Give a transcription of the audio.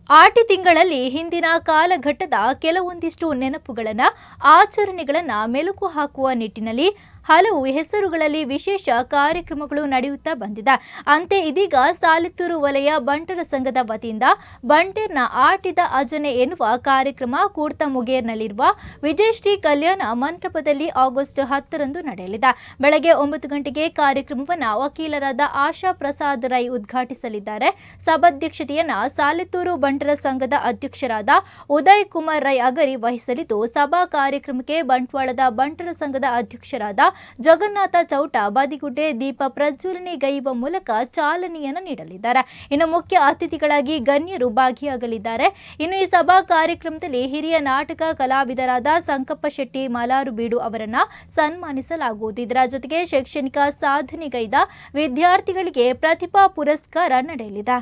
ಆಟಿ ತಿಂಗಳಲ್ಲಿ ಹಿಂದಿನ ಕಾಲಘಟ್ಟದ ಕೆಲವೊಂದಿಷ್ಟು ನೆನಪುಗಳನ್ನು ಆಚರಣೆಗಳನ್ನು ಮೆಲುಕು ಹಾಕುವ ನಿಟ್ಟಿನಲ್ಲಿ ಹಲವು ಹೆಸರುಗಳಲ್ಲಿ ವಿಶೇಷ ಕಾರ್ಯಕ್ರಮಗಳು ನಡೆಯುತ್ತಾ ಬಂದಿದೆ. ಅಂತೆ ಇದೀಗ ಸಾಲಿತ್ತೂರು ವಲಯ ಬಂಟರ ಸಂಘದ ವತಿಯಿಂದ ಬಂಟೇರ್ನ ಆಟಿದ ಅಜನೆ ಎನ್ನುವ ಕಾರ್ಯಕ್ರಮ ಕೂಡ್ತಮುಗೇರ್ನಲ್ಲಿರುವ ವಿಜಯಶ್ರೀ ಕಲ್ಯಾಣ ಮಂಟಪದಲ್ಲಿ ಆಗಸ್ಟ್ 10ರಂದು ನಡೆಯಲಿದೆ. ಬೆಳಗ್ಗೆ 9 ಗಂಟೆಗೆ ಕಾರ್ಯಕ್ರಮವನ್ನು ವಕೀಲರಾದ ಆಶಾ ಪ್ರಸಾದ್ ರೈ ಉದ್ಘಾಟಿಸಲಿದ್ದಾರೆ. ಸಭಾಧ್ಯಕ್ಷತೆಯನ್ನು ಸಾಲಿತ್ತೂರು ಬಂಟರ ಸಂಘದ ಅಧ್ಯಕ್ಷರಾದ ಉದಯ್ ಕುಮಾರ್ ರೈ ಅಗರಿ ವಹಿಸಲಿದ್ದು, ಸಭಾ ಕಾರ್ಯಕ್ರಮಕ್ಕೆ ಬಂಟ್ವಾಳದ ಬಂಟರ ಸಂಘದ ಅಧ್ಯಕ್ಷರಾದ ಜಗನ್ನಾಥ ಚೌಟ ಬದಿಗುಡ್ಡೆ ದೀಪ ಪ್ರಜ್ವಲನೆಗೈಯುವ ಮೂಲಕ ಚಾಲನೆಯನ್ನು ನೀಡಲಿದ್ದಾರೆ. ಇನ್ನು ಮುಖ್ಯ ಅತಿಥಿಗಳಾಗಿ ಗಣ್ಯರು ಭಾಗಿಯಾಗಲಿದ್ದಾರೆ. ಇನ್ನು ಈ ಸಭಾ ಕಾರ್ಯಕ್ರಮದಲ್ಲಿ ಹಿರಿಯ ನಾಟಕ ಕಲಾವಿದರಾದ ಸಂಕಪ್ಪ ಶೆಟ್ಟಿ ಮಲಾರುಬೀಡು ಅವರನ್ನು ಸನ್ಮಾನಿಸಲಾಗುವುದು. ಇದರ ಜೊತೆಗೆ ಶೈಕ್ಷಣಿಕ ಸಾಧನೆಗೈದ ವಿದ್ಯಾರ್ಥಿಗಳಿಗೆ ಪ್ರತಿಭಾ ಪುರಸ್ಕಾರ ನಡೆಯಲಿದೆ.